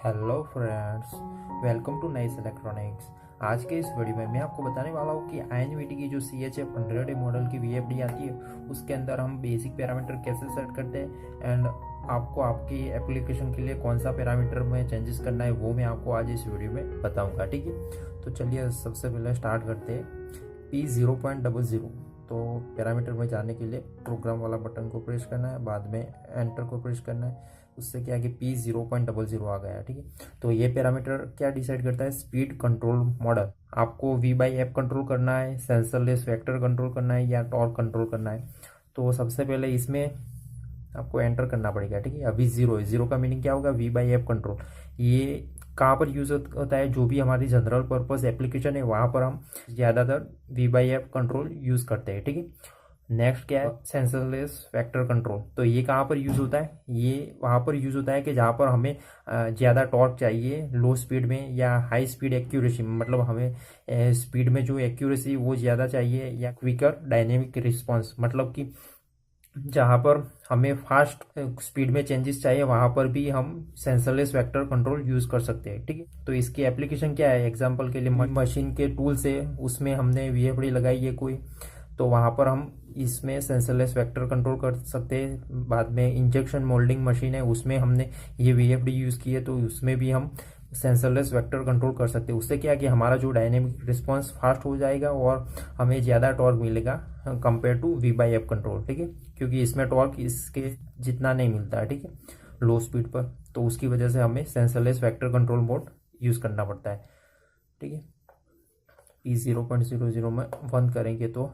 Hello friends, welcome to nice electronics. आज के इस वीडियो में मैं आपको बताने वाला हूँ कि INVIDIA की जो CHF 100 मॉडल की VFD आती है उसके अंदर हम बेसिक पैरामीटर कैसे सेट करते हैं एंड आपको आपकी एप्लीकेशन के लिए कौन सा पैरामीटर में चेंजेस करना है वो मैं आपको आज इस वीडियो में बताऊँगा। ठीक है, तो चलिए सबसे पहले स्टार्ट करते हैं। P0.00 तो पैरामीटर में जाने के लिए प्रोग्राम वाला बटन को प्रेस करना है, बाद में एंटर को प्रेस करना है। उससे क्या है कि P0.00 आ गया। ठीक है, तो ये पैरामीटर क्या डिसाइड करता है? Speed control model. आपको V/F कंट्रोल करना है, सेंसरलेस वेक्टर कंट्रोल करना है या टॉर्क कंट्रोल करना है। तो सबसे पहले इसमें आपको एंटर करना पड़ेगा। ठीक है, अभी जीरो है। जीरो का मीनिंग क्या होगा? V/F control. ये कहाँ पर यूज होता है? जो भी हमारी जनरल पर्पस एप्लीकेशन है वहाँ पर हम ज़्यादातर V/F कंट्रोल यूज करते हैं। ठीक है, नेक्स्ट क्या है? सेंसरलेस वेक्टर कंट्रोल। तो ये कहाँ पर यूज़ होता है? ये वहाँ पर यूज़ होता है कि जहाँ पर हमें ज़्यादा टॉर्क चाहिए लो स्पीड में या हाई स्पीड एक्यूरेसी में, मतलब हमें स्पीड में जो एक्यूरेसी वो ज़्यादा चाहिए, या क्विकर डायनेमिक रिस्पॉन्स, मतलब कि जहाँ पर हमें फास्ट स्पीड में चेंजेस चाहिए वहाँ पर भी हम सेंसरलेस वेक्टर कंट्रोल यूज़ कर सकते हैं। ठीक है, तो इसकी एप्लीकेशन क्या है? एग्जांपल के लिए मशीन के टूल्स है, उसमें हमने VFD लगाई है कोई, तो वहाँ पर हम इसमें सेंसरलेस वेक्टर कंट्रोल कर सकते हैं। बाद में इंजेक्शन मोल्डिंग मशीन है, उसमें हमने ये VFD यूज़ की है, तो उसमें भी हम सेंसरलेस वेक्टर कंट्रोल कर सकते हैं। उससे क्या है कि हमारा जो डायनेमिक रिस्पांस फास्ट हो जाएगा और हमें ज़्यादा टॉर्क मिलेगा कंपेयर टू V/F कंट्रोल। ठीक है, क्योंकि इसमें टॉर्क इसके जितना नहीं मिलता है। ठीक है, लो स्पीड पर, तो उसकी वजह से हमें सेंसरलेस वेक्टर कंट्रोल मोड यूज़ करना पड़ता है। ठीक है, P0.00 में बंद करेंगे तो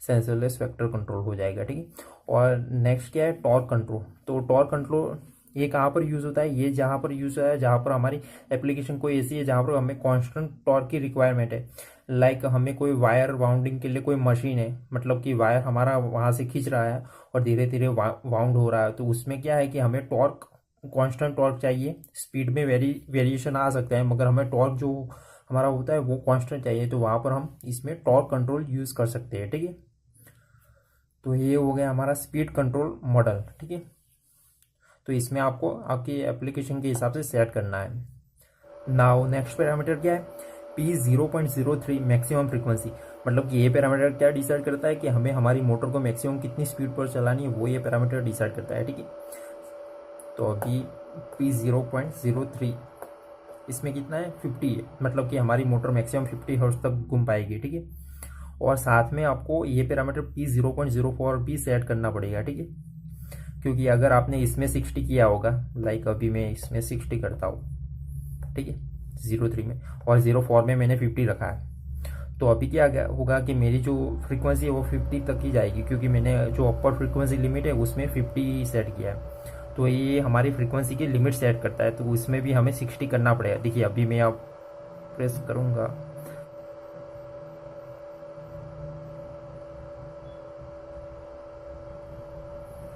सेंसरलेस वेक्टर कंट्रोल हो जाएगा। ठीक है, और नेक्स्ट क्या है? Torque control. तो टॉर्क कंट्रोल ये कहाँ पर यूज़ होता है? ये जहाँ पर यूज़ होता है जहाँ पर हमारी एप्लीकेशन कोई ऐसी है जहाँ पर हमें कांस्टेंट टॉर्क की रिक्वायरमेंट है। लाइक हमें कोई वायर वाउंडिंग के लिए कोई मशीन है, मतलब कि वायर हमारा वहाँ से खींच रहा है और धीरे धीरे वाउंड हो रहा है, तो उसमें क्या है कि हमें टॉर्क कांस्टेंट टॉर्क चाहिए। स्पीड में वेरिएशन आ सकता है, मगर हमें टॉर्क जो हमारा होता है वो कांस्टेंट चाहिए, तो वहाँ पर हम इसमें टॉर्क कंट्रोल यूज़ कर सकते हैं। ठीक है, तो ये हो गया हमारा स्पीड कंट्रोल मॉडल। ठीक है, तो इसमें आपको आपकी एप्लीकेशन के हिसाब से सेट करना है। नाउ नेक्स्ट पैरामीटर क्या है? P0.03 maximum frequency. मतलब कि ये पैरामीटर क्या डिसाइड करता है कि हमें हमारी मोटर को मैक्सिमम कितनी स्पीड पर चलानी है, वो ये पैरामीटर डिसाइड करता है। ठीक है, तो अभी P0.03 इसमें कितना है? 50 है, मतलब कि हमारी मोटर मैक्सिमम 50 हर्ट्ज तक घूम पाएगी। ठीक है, और साथ में आपको ये पैरामीटर P0.04 भी सेट करना पड़ेगा। ठीक है, क्योंकि अगर आपने इसमें 60 किया होगा, लाइक अभी मैं इसमें 60 करता हूँ, ठीक है, 03 में, और 04 में मैंने 50 रखा है, तो अभी क्या होगा कि मेरी जो फ्रीक्वेंसी है वो 50 तक ही जाएगी, क्योंकि मैंने जो अपर फ्रीक्वेंसी लिमिट है उसमें 50 सेट किया है। तो ये हमारी फ्रीक्वेंसी की लिमिट सेट करता है, तो उसमें भी हमें 60 करना पड़ेगा। देखिए अभी मैं आप प्रेस करूँगा,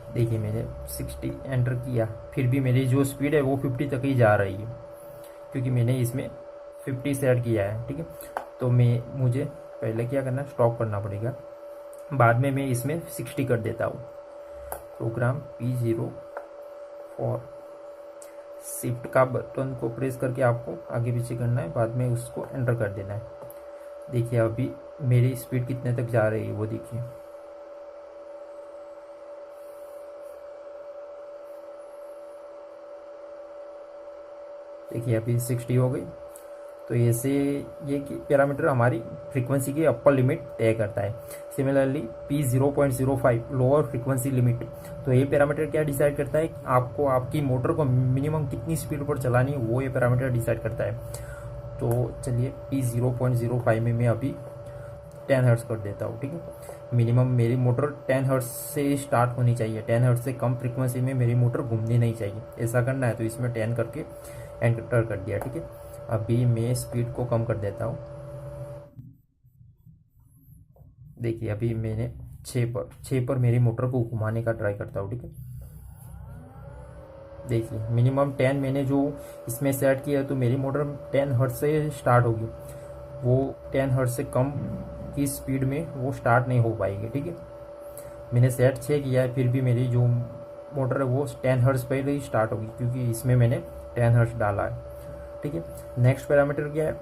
देखिए मैंने 60 एंटर किया, फिर भी मेरी जो स्पीड है वो 50 तक ही जा रही है, क्योंकि मैंने इसमें 50 सेट किया है। ठीक है, तो मुझे पहले क्या करना है? स्टॉप करना पड़ेगा, बाद में मैं इसमें 60 कर देता हूँ। प्रोग्राम P04 शिफ्ट का बटन को प्रेस करके आपको आगे पीछे करना है, बाद में उसको एंटर कर देना है। देखिए अभी मेरी स्पीड कितने तक जा रही है वो देखिए। देखिए अभी 60 हो गई। तो ऐसे ये पैरामीटर हमारी फ्रीक्वेंसी की अपर लिमिट तय करता है। Similarly P0.05 lower frequency limit. तो ये पैरामीटर क्या डिसाइड करता है? आपको आपकी मोटर को मिनिमम कितनी स्पीड पर चलानी है, वो ये पैरामीटर डिसाइड करता है। तो चलिए P0.05 में मैं अभी 10 हर्ट्ज कर देता हूँ। ठीक है, मिनिमम मेरी मोटर 10 हर्ट्ज से स्टार्ट होनी चाहिए। 10 हर्ट्ज से कम फ्रीक्वेंसी में मेरी मोटर घूमनी नहीं चाहिए। ऐसा करना है तो इसमें 10 करके एंटर कर दिया। ठीक है, अभी मैं स्पीड को कम कर देता हूँ। देखिए अभी मैंने 6 पर मेरी मोटर को घुमाने का ट्राई करता हूँ। ठीक है, देखिए मिनिमम 10 मैंने जो इसमें सेट किया है, तो मेरी मोटर 10 हर्ट्ज से स्टार्ट होगी। वो 10 हर्ट्ज से कम की स्पीड में वो स्टार्ट नहीं हो पाएगी। ठीक है, मैंने सेट 6 किया है, फिर भी मेरी जो मोटर है वो 10 हर्ट्ज पहले ही स्टार्ट होगी, क्योंकि इसमें मैंने 10 हर्ट्ज डाला है, ठीक है। नेक्स्ट पैरामीटर क्या है,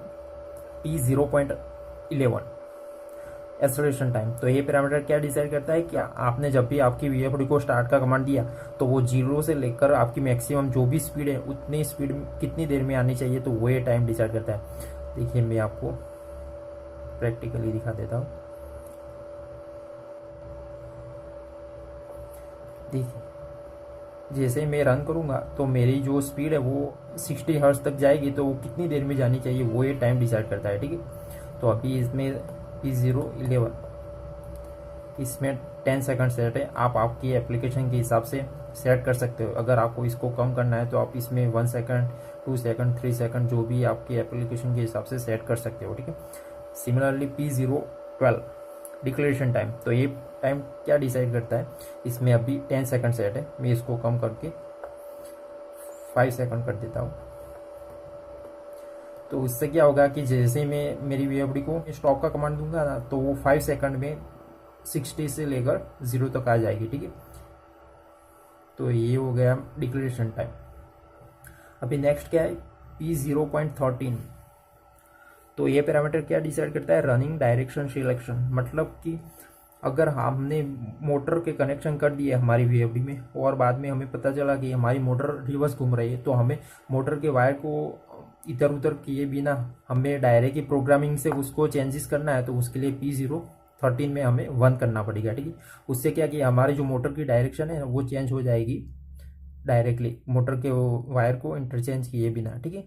P0.11 एक्सेलरेशन टाइम। तो ये पैरामीटर क्या डिसाइड करता है कि आपने जब भी आपकी VFD को स्टार्ट का कमांड दिया तो वो 0 से लेकर आपकी मैक्सिमम जो भी स्पीड है उतनी स्पीड कितनी देर में आनी चाहिए, तो वो ये टाइम डिसाइड करता है। देखिए मैं आपको प्रैक्टिकली दिखा देता हूँ। देखिए जैसे मैं रन करूँगा तो मेरी जो स्पीड है वो 60 हर्ट्ज तक जाएगी, तो वो कितनी देर में जानी चाहिए वो ये टाइम डिसाइड करता है, ठीक है। तो अभी इसमें P0.11 इसमें 10 सेकंड सेट है। आप आपकी एप्लीकेशन के हिसाब से सेट कर सकते हो। अगर आपको इसको कम करना है तो आप इसमें 1 सेकंड, 2 सेकंड, 3 सेकंड जो भी आपकी एप्लीकेशन के हिसाब से सेट कर सकते हो, ठीक है। Similarly P0.12 declaration time. तो ये टाइम क्या डिसाइड करता है, इसमें अभी 10 सेकंड सेट है, मैं इसको कम करके 5 सेकंड कर देता हूँ। तो उससे क्या होगा कि जैसे मैं मेरी VFD को स्टॉप का कमांड दूंगा ना, तो वो 5 सेकंड में 60 से लेकर 0 तक आ जाएगी, ठीक है। तो ये हो गया डिक्लेरेशन टाइम। अभी नेक्स्ट क्या है, P0.13। तो ये पैरामीटर क्या डिसाइड करता है, रनिंग डायरेक्शन सिलेक्शन। मतलब कि अगर हमने मोटर के कनेक्शन कर दिए हमारी VFD में और बाद में हमें पता चला कि हमारी मोटर रिवर्स घूम रही है, तो हमें मोटर के वायर को इधर उधर किए बिना हमें डायरेक्ट की प्रोग्रामिंग से उसको चेंजेस करना है। तो उसके लिए P0.13 में हमें 1 करना पड़ेगा, ठीक है। उससे क्या कि हमारी जो मोटर की डायरेक्शन है वो चेंज हो जाएगी डायरेक्टली मोटर के वायर को इंटरचेंज किए बिना, ठीक है।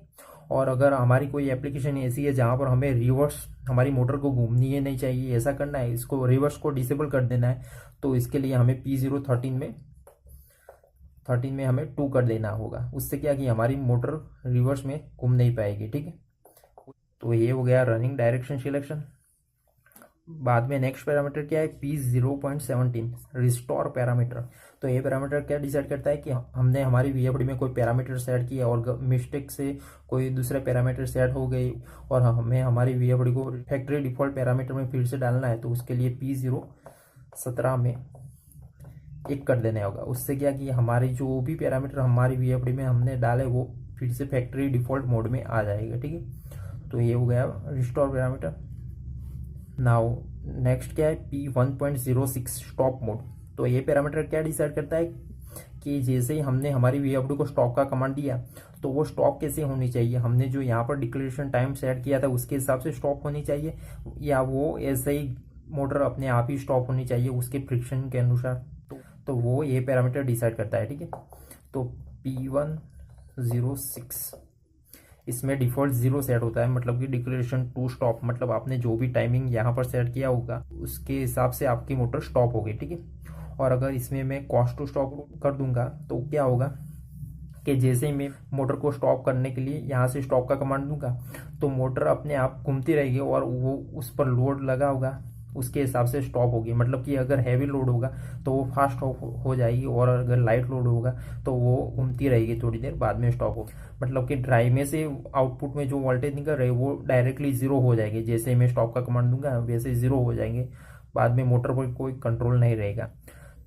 और अगर हमारी कोई एप्लीकेशन ऐसी है जहाँ पर हमें रिवर्स हमारी मोटर को घूमनी है नहीं चाहिए, ऐसा करना है, इसको रिवर्स को डिसेबल कर देना है, तो इसके लिए हमें P0.13 में हमें 2 कर देना होगा। उससे क्या कि हमारी मोटर रिवर्स में घूम नहीं पाएगी, ठीक है। तो ये हो गया रनिंग डायरेक्शन सिलेक्शन। बाद में नेक्स्ट पैरामीटर क्या है, P0.17 रिस्टोर पैरामीटर। तो ये पैरामीटर क्या डिसाइड करता है कि हमने हमारी VFD में कोई पैरामीटर सेट किया और मिस्टेक से कोई दूसरे पैरामीटर सेट हो गई और हमें हमारी VFD को फैक्ट्री डिफॉल्ट पैरामीटर में फिर से डालना है, तो उसके लिए P0.17 में 1 कर देना होगा। उससे क्या कि हमारी जो भी पैरामीटर हमारी VFD में हमने डाले वो फिर से फैक्ट्री डिफॉल्ट मोड में आ जाएगा, ठीक है। तो ये हो गया रिस्टोर पैरामीटर। नाउ नेक्स्ट क्या है, P1.06 स्टॉप मोड। तो ये पैरामीटर क्या डिसाइड करता है कि जैसे ही हमने हमारी VFD को स्टॉप का कमांड दिया तो वो स्टॉप कैसे होनी चाहिए, हमने जो यहाँ पर डिक्लेरेशन टाइम सेट किया था उसके हिसाब से स्टॉप होनी चाहिए, या वो ऐसे ही मोटर अपने आप ही स्टॉप होनी चाहिए उसके फ्रिक्शन के अनुसार। तो वो ये पैरामीटर डिसाइड करता है, ठीक है। तो P1.06 इसमें डिफॉल्ट 0 सेट होता है, मतलब कि डिक्लेरेशन टू स्टॉप, मतलब आपने जो भी टाइमिंग यहाँ पर सेट किया होगा उसके हिसाब से आपकी मोटर स्टॉप होगी, ठीक है। और अगर इसमें मैं कॉस्ट टू स्टॉप कर दूंगा तो क्या होगा कि जैसे ही मैं मोटर को स्टॉप करने के लिए यहाँ से स्टॉप का कमांड दूंगा तो मोटर अपने आप घूमती रहेगी और वो उस पर लोड लगा होगा उसके हिसाब से स्टॉप होगी। मतलब कि अगर हैवी लोड होगा तो वो फास्ट हो जाएगी और अगर लाइट लोड होगा तो वो घूमती रहेगी, थोड़ी देर बाद में स्टॉप होगी। मतलब कि ड्राइव में से आउटपुट में जो वोल्टेज निकल रही है वो डायरेक्टली 0 हो जाएगी। जैसे मैं स्टॉप का कमांड दूंगा वैसे 0 हो जाएंगे, बाद में मोटर पर कोई कंट्रोल नहीं रहेगा।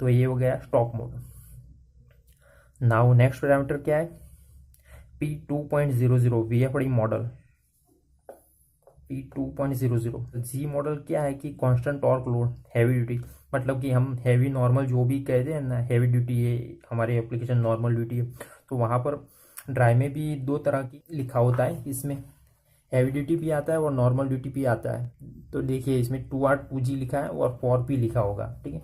तो ये हो गया stop mode. Now next parameter क्या है, P2.00 VFD मॉडल। P2.00 जी मॉडल क्या है कि constant torque load heavy duty. मतलब कि हम हैवी नॉर्मल जो भी कहते हैं ना, हैवी ड्यूटी है हमारी एप्लीकेशन, नॉर्मल ड्यूटी है, तो वहाँ पर ड्राइव में भी 2 तरह की लिखा होता है। इसमें हैवी ड्यूटी भी आता है और नॉर्मल ड्यूटी भी आता है। तो देखिए इसमें 2R2G लिखा है और 4P लिखा होगा, ठीक है।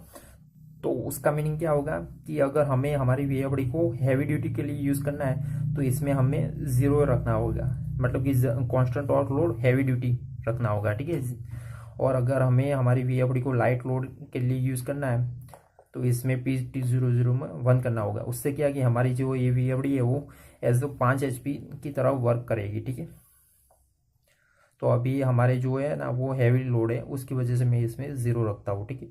तो उसका मीनिंग क्या होगा कि अगर हमें हमारी VFD को हैवी ड्यूटी के लिए यूज़ करना है तो इसमें हमें 0 रखना होगा, मतलब कि constant torque load heavy duty रखना होगा, ठीक है। और अगर हमें हमारी VFD को लाइट लोड के लिए यूज़ करना है तो इसमें P0.00 में 1 करना होगा। उससे क्या कि हमारी जो ये VFD है वो एज 5 HP की तरह वर्क करेगी, ठीक है। तो अभी हमारे जो है ना वो हैवी लोड है, उसकी वजह से मैं इसमें 0 रखता हूँ, ठीक है।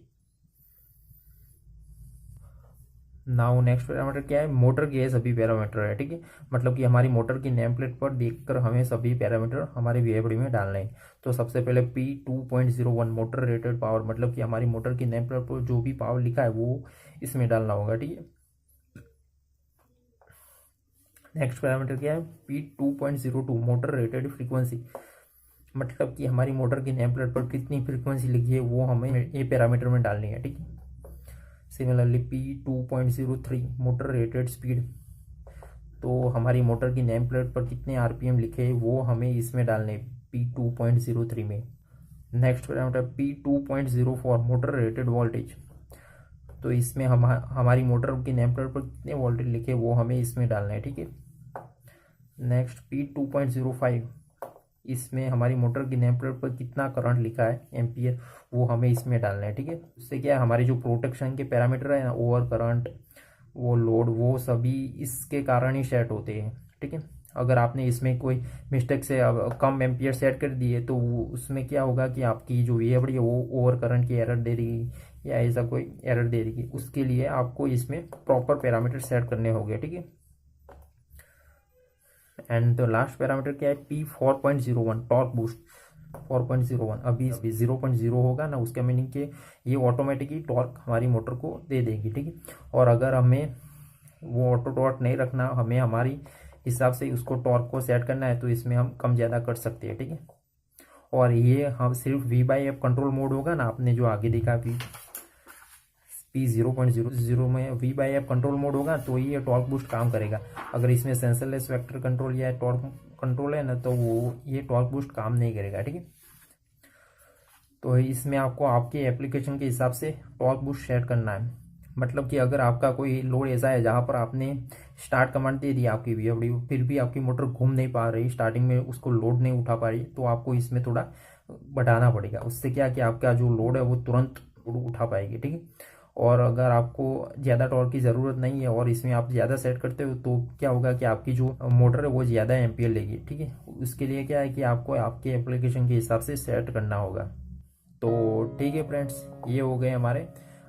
नाउ नेक्स्ट पैरामीटर क्या है, मोटर के ये सभी पैरामीटर है, ठीक है। मतलब कि हमारी मोटर की नेम प्लेट पर देखकर हमें सभी पैरामीटर हमारी VFD में डालने हैं। तो सबसे पहले P2.01 मोटर रेटेड पावर, मतलब कि हमारी मोटर की नेम प्लेट पर जो भी पावर लिखा है वो इसमें डालना होगा, ठीक है। नेक्स्ट पैरामीटर क्या है, P2.02 मोटर रेटेड फ्रीक्वेंसी, मतलब कि हमारी मोटर की नेम प्लेट पर कितनी फ्रीक्वेंसी लिखी है वो हमें ये पैरामीटर में डालनी है, ठीक है। Similarly P2.03 motor rated speed, तो हमारी मोटर की नेम प्लेट पर कितने आरपीएम लिखे हैं वो हमें इसमें डालने P2.03 में। Next parameter P2.04 motor rated voltage, तो इसमें हमारी मोटर की नेम प्लेट पर कितने वोल्टेज लिखे वो हमें इसमें डालना है, ठीक है। नेक्स्ट P2.05, इसमें हमारी मोटर की नेम प्लेट पर कितना करंट लिखा है एम्पियर वो हमें इसमें डालना है, ठीक है। उससे क्या है, हमारे जो प्रोटेक्शन के पैरामीटर है ना, ओवर करंट, वो लोड, वो सभी इसके कारण ही सेट होते हैं, ठीक है। अगर आपने इसमें कोई मिस्टेक से कम एम्पियर सेट कर दिए तो उसमें क्या होगा कि आपकी जो VFD है वो ओवर करंट की एरर दे देगी या ऐसा कोई एरर दे देगी। उसके लिए आपको इसमें प्रॉपर पैरामीटर सेट करने होंगे, ठीक है। एंड द लास्ट पैरामीटर क्या है, P4.01 टॉर्क बूस्ट 4.01, अभी 0.0 होगा ना, उसका मीनिंग कि ये ऑटोमेटिकली टॉर्क हमारी मोटर को दे देगी, ठीक है। और अगर हमें वो ऑटो टॉर्क नहीं रखना, हमें हमारी हिसाब से उसको टॉर्क को सेट करना है, तो इसमें हम कम ज़्यादा कर सकते हैं, ठीक है। और ये हम सिर्फ V/F कंट्रोल मोड होगा ना, आपने जो आगे देखा P0.00 में V/F कंट्रोल मोड होगा तो ये टॉर्क बूस्ट काम करेगा। अगर इसमें सेंसरलेस वेक्टर कंट्रोल या टॉर्क कंट्रोल है ना, तो वो ये टॉर्क बूस्ट काम नहीं करेगा, ठीक है। तो इसमें आपको आपके एप्लीकेशन के हिसाब से टॉर्क बूस्ट सेट करना है। मतलब कि अगर आपका कोई लोड ऐसा है जहाँ पर आपने स्टार्ट कमांड दे दी आपकी VFD, फिर भी आपकी मोटर घूम नहीं पा रही, स्टार्टिंग में उसको लोड नहीं उठा पा रही, तो आपको इसमें थोड़ा बढ़ाना पड़ेगा। उससे क्या कि आपका जो लोड है वो तुरंत उठा पाएगी, ठीक है। और अगर आपको ज़्यादा टॉर्क की ज़रूरत नहीं है और इसमें आप ज़्यादा सेट करते हो तो क्या होगा कि आपकी जो मोटर है वो ज़्यादा एम्पियर लेगी, ठीक है। उसके लिए क्या है कि आपको आपके एप्लीकेशन के हिसाब से सेट करना होगा। तो ठीक है फ्रेंड्स, ये हो गए हमारे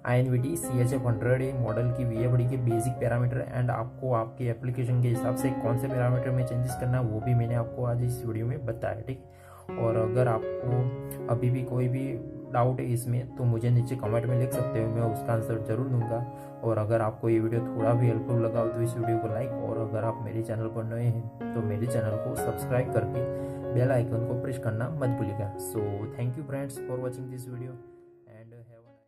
INVT CHF 100A मॉडल की VFD के बेसिक पैरामीटर। एंड आपको आपके एप्लीकेशन के हिसाब से कौन से पैरामीटर में चेंजेस करना है वो भी मैंने आपको आज इस वीडियो में बताया, ठीक। और अगर आपको अभी भी कोई भी डाउट है इसमें तो मुझे नीचे कमेंट में लिख सकते हो, मैं उसका आंसर जरूर दूंगा। और अगर आपको ये वीडियो थोड़ा भी हेल्पफुल लगा हो तो इस वीडियो को लाइक, और अगर आप मेरे चैनल पर नए हैं तो मेरे चैनल को सब्सक्राइब करके बेल आइकन को प्रेस करना मत भूलिएगा। So thank you friends for watching this video.